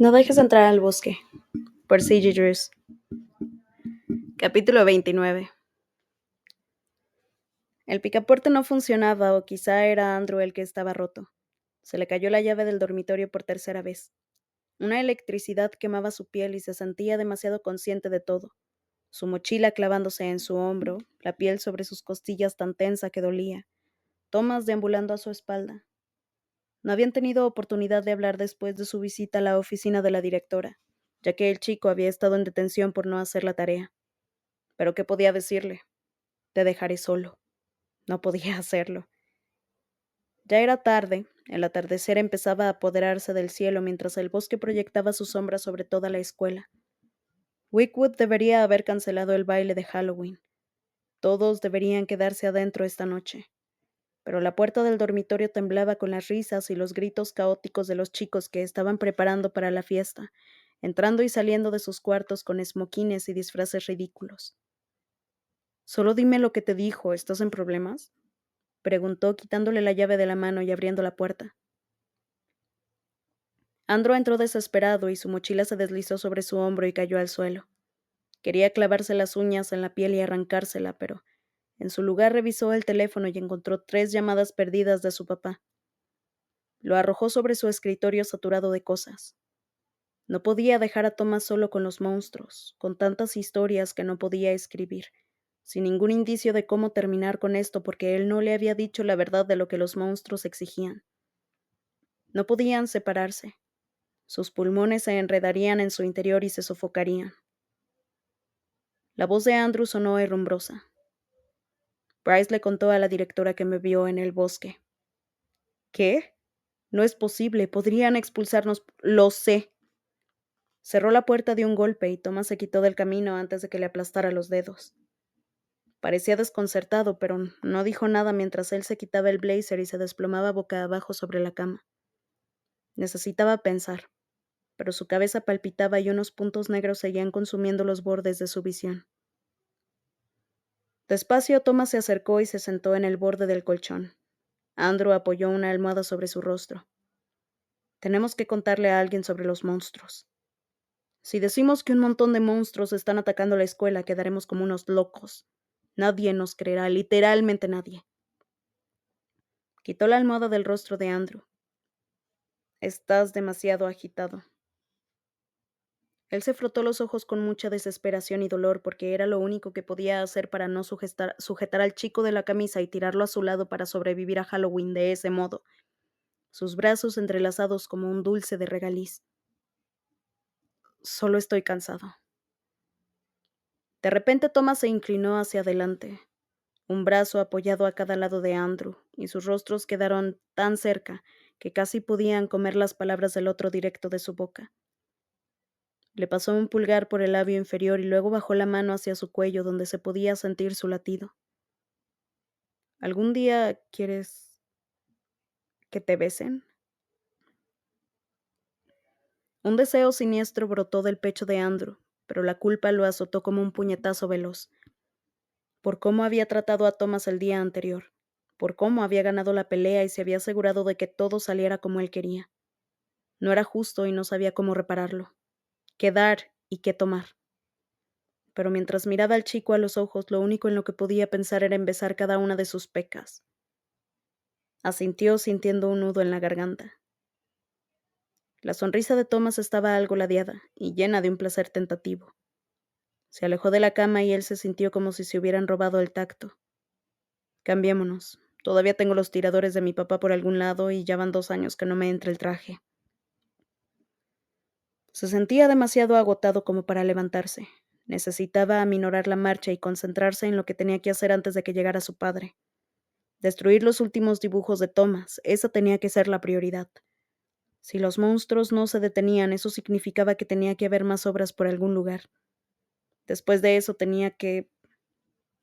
No dejes entrar al bosque, por C.G. Drews. Capítulo 29. El picaporte no funcionaba, o quizá era Andrew el que estaba roto. Se le cayó la llave del dormitorio por tercera vez. Una electricidad quemaba su piel y se sentía demasiado consciente de todo. Su mochila clavándose en su hombro, la piel sobre sus costillas tan tensa que dolía. Thomas deambulando a su espalda. No habían tenido oportunidad de hablar después de su visita a la oficina de la directora, ya que el chico había estado en detención por no hacer la tarea. Pero ¿qué podía decirle? Te dejaré solo. No podía hacerlo. Ya era tarde, el atardecer empezaba a apoderarse del cielo mientras el bosque proyectaba su sombra sobre toda la escuela. Wickwood debería haber cancelado el baile de Halloween. Todos deberían quedarse adentro esta noche. Pero la puerta del dormitorio temblaba con las risas y los gritos caóticos de los chicos que estaban preparando para la fiesta, entrando y saliendo de sus cuartos con esmoquines y disfraces ridículos. Solo dime lo que te dijo, ¿estás en problemas? Preguntó quitándole la llave de la mano y abriendo la puerta. Andrew entró desesperado y su mochila se deslizó sobre su hombro y cayó al suelo. Quería clavarse las uñas en la piel y arrancársela, pero en su lugar revisó el teléfono y encontró 3 llamadas perdidas de su papá. Lo arrojó sobre su escritorio saturado de cosas. No podía dejar a Thomas solo con los monstruos, con tantas historias que no podía escribir, sin ningún indicio de cómo terminar con esto porque él no le había dicho la verdad de lo que los monstruos exigían. No podían separarse. Sus pulmones se enredarían en su interior y se sofocarían. La voz de Andrew sonó herrumbrosa. Bryce le contó a la directora que me vio en el bosque. ¿Qué? No es posible, podrían expulsarnos. Lo sé. Cerró la puerta de un golpe y Thomas se quitó del camino antes de que le aplastara los dedos. Parecía desconcertado, pero no dijo nada mientras él se quitaba el blazer y se desplomaba boca abajo sobre la cama. Necesitaba pensar, pero su cabeza palpitaba y unos puntos negros seguían consumiendo los bordes de su visión. Despacio, Thomas se acercó y se sentó en el borde del colchón. Andrew apoyó una almohada sobre su rostro. Tenemos que contarle a alguien sobre los monstruos. Si decimos que un montón de monstruos están atacando la escuela, quedaremos como unos locos. Nadie nos creerá, literalmente nadie. Quitó la almohada del rostro de Andrew. Estás demasiado agitado. Él se frotó los ojos con mucha desesperación y dolor porque era lo único que podía hacer para no sujetar al chico de la camisa y tirarlo a su lado para sobrevivir a Halloween de ese modo, sus brazos entrelazados como un dulce de regaliz. Solo estoy cansado. De repente Thomas se inclinó hacia adelante, un brazo apoyado a cada lado de Andrew, y sus rostros quedaron tan cerca que casi podían comer las palabras del otro directo de su boca. Le pasó un pulgar por el labio inferior y luego bajó la mano hacia su cuello donde se podía sentir su latido. ¿Algún día quieres que te besen? Un deseo siniestro brotó del pecho de Andrew, pero la culpa lo azotó como un puñetazo veloz. Por cómo había tratado a Thomas el día anterior, por cómo había ganado la pelea y se había asegurado de que todo saliera como él quería. No era justo y no sabía cómo repararlo. Qué dar y qué tomar. Pero mientras miraba al chico a los ojos, lo único en lo que podía pensar era en besar cada una de sus pecas. Asintió sintiendo un nudo en la garganta. La sonrisa de Thomas estaba algo ladeada y llena de un placer tentativo. Se alejó de la cama y él se sintió como si se hubieran robado el tacto. Cambiémonos. Todavía tengo los tiradores de mi papá por algún lado y ya van 2 años que no me entra el traje. Se sentía demasiado agotado como para levantarse. Necesitaba aminorar la marcha y concentrarse en lo que tenía que hacer antes de que llegara su padre. Destruir los últimos dibujos de Thomas, esa tenía que ser la prioridad. Si los monstruos no se detenían, eso significaba que tenía que haber más obras por algún lugar. Después de eso tenía que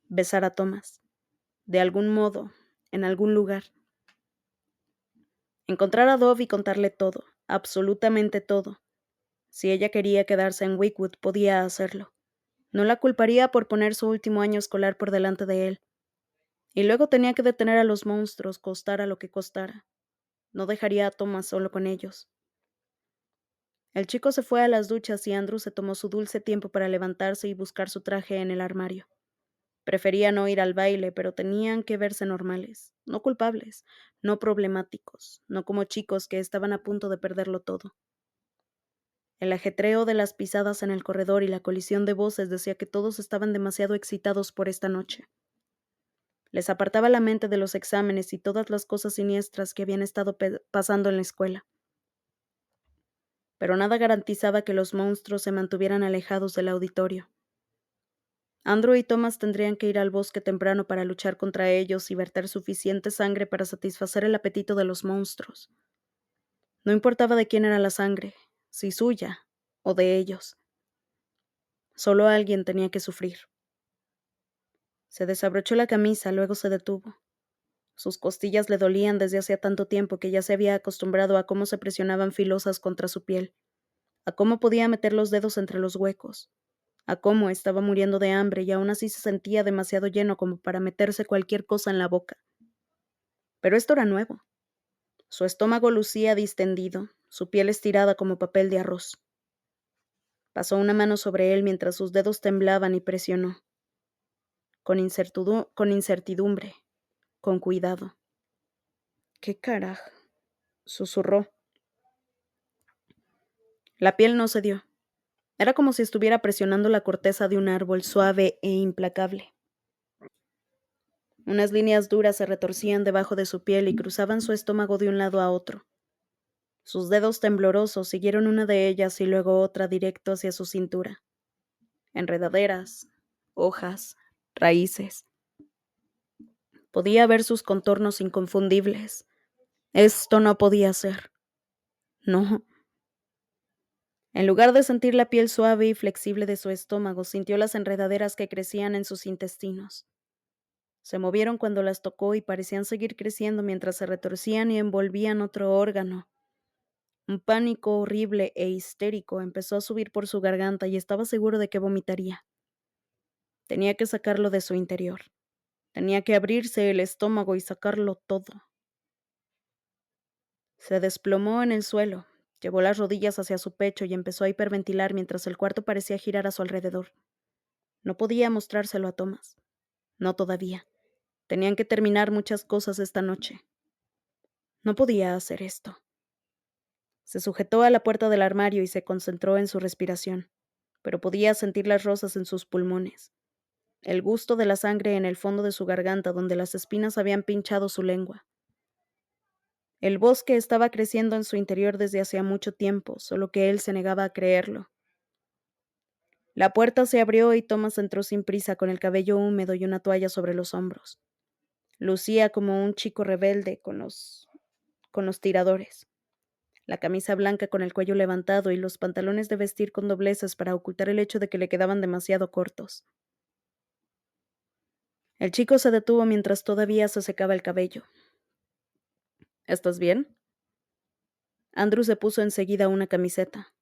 besar a Thomas. De algún modo, en algún lugar. Encontrar a Dove y contarle todo, absolutamente todo. Si ella quería quedarse en Wickwood, podía hacerlo. No la culparía por poner su último año escolar por delante de él. Y luego tenía que detener a los monstruos, costara lo que costara. No dejaría a Thomas solo con ellos. El chico se fue a las duchas y Andrew se tomó su dulce tiempo para levantarse y buscar su traje en el armario. Prefería no ir al baile, pero tenían que verse normales, no culpables, no problemáticos, no como chicos que estaban a punto de perderlo todo. El ajetreo de las pisadas en el corredor y la colisión de voces decía que todos estaban demasiado excitados por esta noche. Les apartaba la mente de los exámenes y todas las cosas siniestras que habían estado pasando en la escuela. Pero nada garantizaba que los monstruos se mantuvieran alejados del auditorio. Andrew y Thomas tendrían que ir al bosque temprano para luchar contra ellos y verter suficiente sangre para satisfacer el apetito de los monstruos. No importaba de quién era la sangre, si suya o de ellos. Solo alguien tenía que sufrir. Se desabrochó la camisa, luego se detuvo. Sus costillas le dolían desde hacía tanto tiempo que ya se había acostumbrado a cómo se presionaban filosas contra su piel, a cómo podía meter los dedos entre los huecos, a cómo estaba muriendo de hambre y aún así se sentía demasiado lleno como para meterse cualquier cosa en la boca. Pero esto era nuevo. Su estómago lucía distendido, su piel estirada como papel de arroz. Pasó una mano sobre él mientras sus dedos temblaban y presionó. Con incertidumbre, con cuidado. ¿Qué carajo? Susurró. La piel no cedió. Era como si estuviera presionando la corteza de un árbol suave e implacable. Unas líneas duras se retorcían debajo de su piel y cruzaban su estómago de un lado a otro. Sus dedos temblorosos siguieron una de ellas y luego otra directo hacia su cintura. Enredaderas, hojas, raíces. Podía ver sus contornos inconfundibles. Esto no podía ser. No. En lugar de sentir la piel suave y flexible de su estómago, sintió las enredaderas que crecían en sus intestinos. Se movieron cuando las tocó y parecían seguir creciendo mientras se retorcían y envolvían otro órgano. Un pánico horrible e histérico empezó a subir por su garganta y estaba seguro de que vomitaría. Tenía que sacarlo de su interior. Tenía que abrirse el estómago y sacarlo todo. Se desplomó en el suelo, llevó las rodillas hacia su pecho y empezó a hiperventilar mientras el cuarto parecía girar a su alrededor. No podía mostrárselo a Thomas. No todavía. Tenían que terminar muchas cosas esta noche. No podía hacer esto. Se sujetó a la puerta del armario y se concentró en su respiración, pero podía sentir las rosas en sus pulmones, el gusto de la sangre en el fondo de su garganta donde las espinas habían pinchado su lengua. El bosque estaba creciendo en su interior desde hacía mucho tiempo, solo que él se negaba a creerlo. La puerta se abrió y Thomas entró sin prisa con el cabello húmedo y una toalla sobre los hombros. Lucía como un chico rebelde con los tiradores. La camisa blanca con el cuello levantado y los pantalones de vestir con dobleces para ocultar el hecho de que le quedaban demasiado cortos. El chico se detuvo mientras todavía se secaba el cabello. ¿Estás bien? Andrew se puso enseguida una camiseta.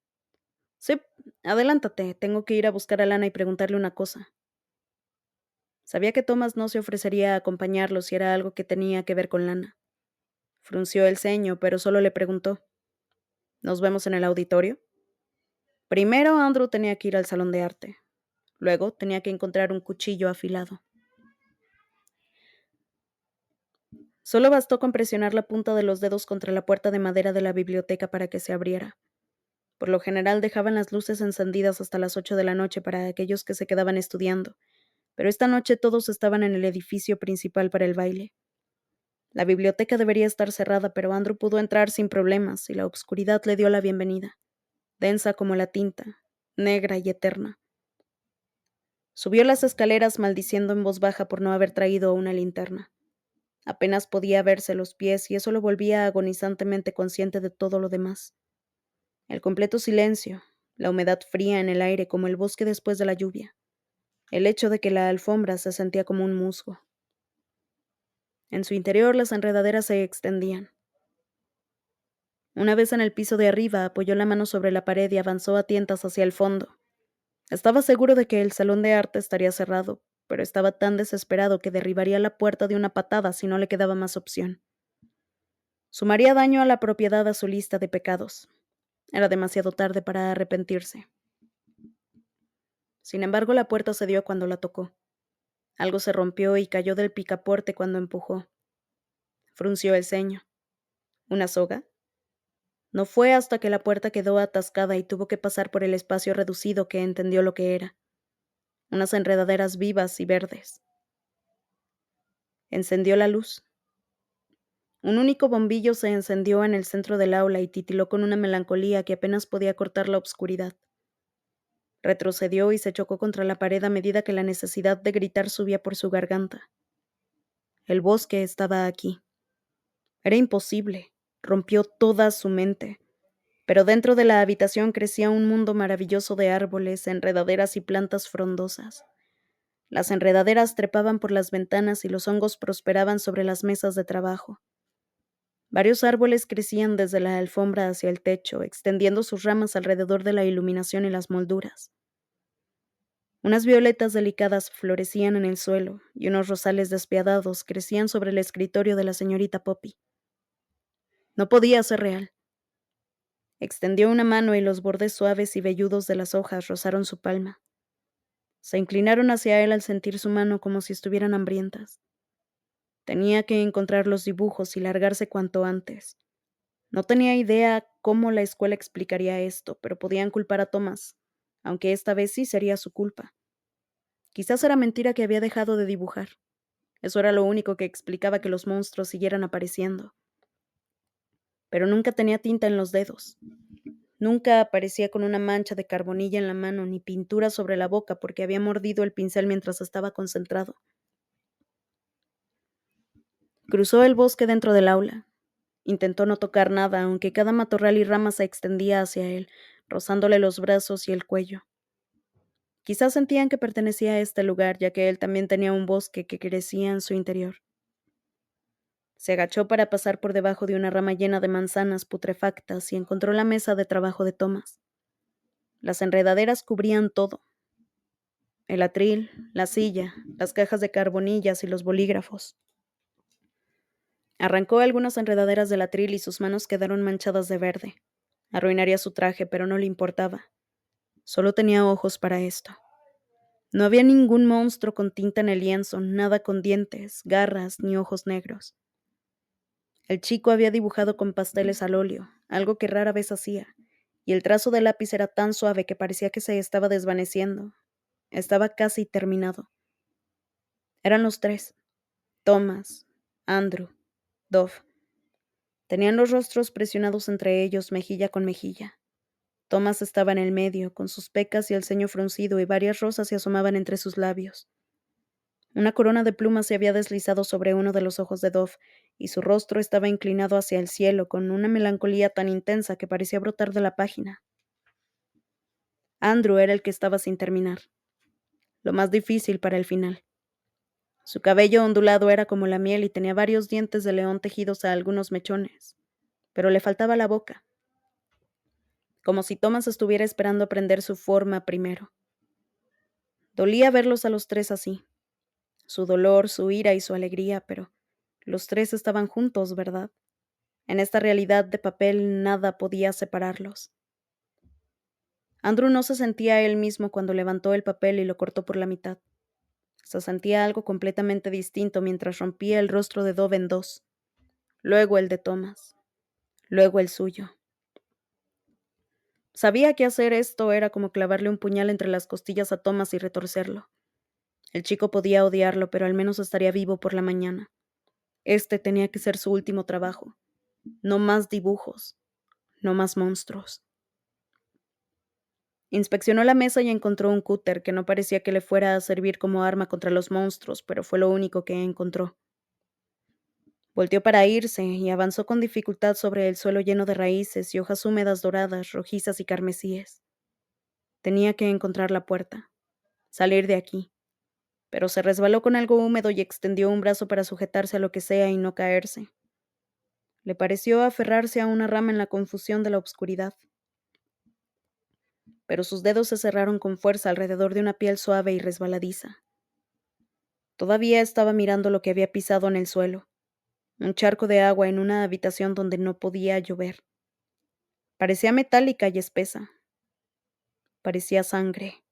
Sí, adelántate, tengo que ir a buscar a Lana y preguntarle una cosa. Sabía que Thomas no se ofrecería a acompañarlo si era algo que tenía que ver con Lana. Frunció el ceño, pero solo le preguntó: ¿Nos vemos en el auditorio? Primero Andrew tenía que ir al salón de arte. Luego tenía que encontrar un cuchillo afilado. Solo bastó con presionar la punta de los dedos contra la puerta de madera de la biblioteca para que se abriera. Por lo general dejaban las luces encendidas hasta las 8 de la noche para aquellos que se quedaban estudiando, pero esta noche todos estaban en el edificio principal para el baile. La biblioteca debería estar cerrada, pero Andrew pudo entrar sin problemas y la oscuridad le dio la bienvenida, densa como la tinta, negra y eterna. Subió las escaleras maldiciendo en voz baja por no haber traído una linterna. Apenas podía verse los pies y eso lo volvía agonizantemente consciente de todo lo demás. El completo silencio, la humedad fría en el aire como el bosque después de la lluvia, el hecho de que la alfombra se sentía como un musgo. En su interior las enredaderas se extendían. Una vez en el piso de arriba, apoyó la mano sobre la pared y avanzó a tientas hacia el fondo. Estaba seguro de que el salón de arte estaría cerrado, pero estaba tan desesperado que derribaría la puerta de una patada si no le quedaba más opción. Sumaría daño a la propiedad a su lista de pecados. Era demasiado tarde para arrepentirse. Sin embargo, la puerta cedió cuando la tocó. Algo se rompió y cayó del picaporte cuando empujó. Frunció el ceño. ¿Una soga? No fue hasta que la puerta quedó atascada y tuvo que pasar por el espacio reducido que entendió lo que era. Unas enredaderas vivas y verdes. Encendió la luz. Un único bombillo se encendió en el centro del aula y titiló con una melancolía que apenas podía cortar la oscuridad. Retrocedió y se chocó contra la pared a medida que la necesidad de gritar subía por su garganta. El bosque estaba aquí. Era imposible. Rompió toda su mente. Pero dentro de la habitación crecía un mundo maravilloso de árboles, enredaderas y plantas frondosas. Las enredaderas trepaban por las ventanas y los hongos prosperaban sobre las mesas de trabajo. Varios árboles crecían desde la alfombra hacia el techo, extendiendo sus ramas alrededor de la iluminación y las molduras. Unas violetas delicadas florecían en el suelo y unos rosales despiadados crecían sobre el escritorio de la señorita Poppy. No podía ser real. Extendió una mano y los bordes suaves y velludos de las hojas rozaron su palma. Se inclinaron hacia él al sentir su mano como si estuvieran hambrientas. Tenía que encontrar los dibujos y largarse cuanto antes. No tenía idea cómo la escuela explicaría esto, pero podían culpar a Thomas, aunque esta vez sí sería su culpa. Quizás era mentira que había dejado de dibujar. Eso era lo único que explicaba que los monstruos siguieran apareciendo. Pero nunca tenía tinta en los dedos. Nunca aparecía con una mancha de carbonilla en la mano ni pintura sobre la boca porque había mordido el pincel mientras estaba concentrado. Cruzó el bosque dentro del aula. Intentó no tocar nada, aunque cada matorral y rama se extendía hacia él, rozándole los brazos y el cuello. Quizás sentían que pertenecía a este lugar, ya que él también tenía un bosque que crecía en su interior. Se agachó para pasar por debajo de una rama llena de manzanas putrefactas y encontró la mesa de trabajo de Thomas. Las enredaderas cubrían todo. El atril, la silla, las cajas de carbonillas y los bolígrafos. Arrancó algunas enredaderas del atril y sus manos quedaron manchadas de verde. Arruinaría su traje, pero no le importaba. Solo tenía ojos para esto. No había ningún monstruo con tinta en el lienzo, nada con dientes, garras ni ojos negros. El chico había dibujado con pasteles al óleo, algo que rara vez hacía, y el trazo de lápiz era tan suave que parecía que se estaba desvaneciendo. Estaba casi terminado. Eran los tres: Thomas, Andrew, Dove. Tenían los rostros presionados entre ellos, mejilla con mejilla. Thomas estaba en el medio, con sus pecas y el ceño fruncido, y varias rosas se asomaban entre sus labios. Una corona de plumas se había deslizado sobre uno de los ojos de Dove, y su rostro estaba inclinado hacia el cielo, con una melancolía tan intensa que parecía brotar de la página. Andrew era el que estaba sin terminar. Lo más difícil para el final. Su cabello ondulado era como la miel y tenía varios dientes de león tejidos a algunos mechones, pero le faltaba la boca, como si Thomas estuviera esperando aprender su forma primero. Dolía verlos a los tres así, su dolor, su ira y su alegría, pero los tres estaban juntos, ¿verdad? En esta realidad de papel nada podía separarlos. Andrew no se sentía él mismo cuando levantó el papel y lo cortó por la mitad. Se sentía algo completamente distinto mientras rompía el rostro de Dove en dos, luego el de Thomas, luego el suyo. Sabía que hacer esto era como clavarle un puñal entre las costillas a Thomas y retorcerlo. El chico podía odiarlo, pero al menos estaría vivo por la mañana. Este tenía que ser su último trabajo. No más dibujos, no más monstruos. Inspeccionó la mesa y encontró un cúter que no parecía que le fuera a servir como arma contra los monstruos, pero fue lo único que encontró. Volteó para irse y avanzó con dificultad sobre el suelo lleno de raíces y hojas húmedas doradas, rojizas y carmesíes. Tenía que encontrar la puerta, salir de aquí, pero se resbaló con algo húmedo y extendió un brazo para sujetarse a lo que sea y no caerse. Le pareció aferrarse a una rama en la confusión de la oscuridad, pero sus dedos se cerraron con fuerza alrededor de una piel suave y resbaladiza. Todavía estaba mirando lo que había pisado en el suelo, un charco de agua en una habitación donde no podía llover. Parecía metálica y espesa. Parecía sangre.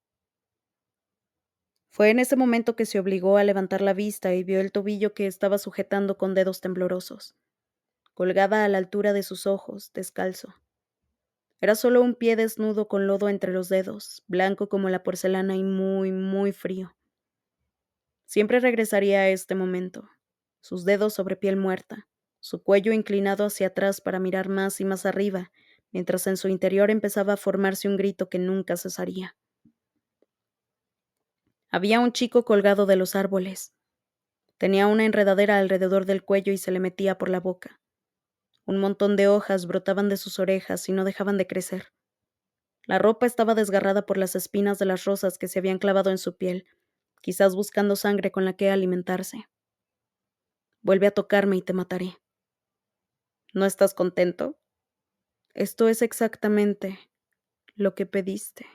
Fue en ese momento que se obligó a levantar la vista y vio el tobillo que estaba sujetando con dedos temblorosos, colgada a la altura de sus ojos, descalzo. Era solo un pie desnudo con lodo entre los dedos, blanco como la porcelana y muy, muy frío. Siempre regresaría a este momento, sus dedos sobre piel muerta, su cuello inclinado hacia atrás para mirar más y más arriba, mientras en su interior empezaba a formarse un grito que nunca cesaría. Había un chico colgado de los árboles. Tenía una enredadera alrededor del cuello y se le metía por la boca. Un montón de hojas brotaban de sus orejas y no dejaban de crecer. La ropa estaba desgarrada por las espinas de las rosas que se habían clavado en su piel, quizás buscando sangre con la que alimentarse. Vuelve a tocarme y te mataré. ¿No estás contento? Esto es exactamente lo que pediste.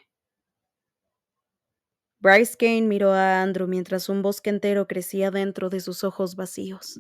Bryce Kane miró a Andrew mientras un bosque entero crecía dentro de sus ojos vacíos.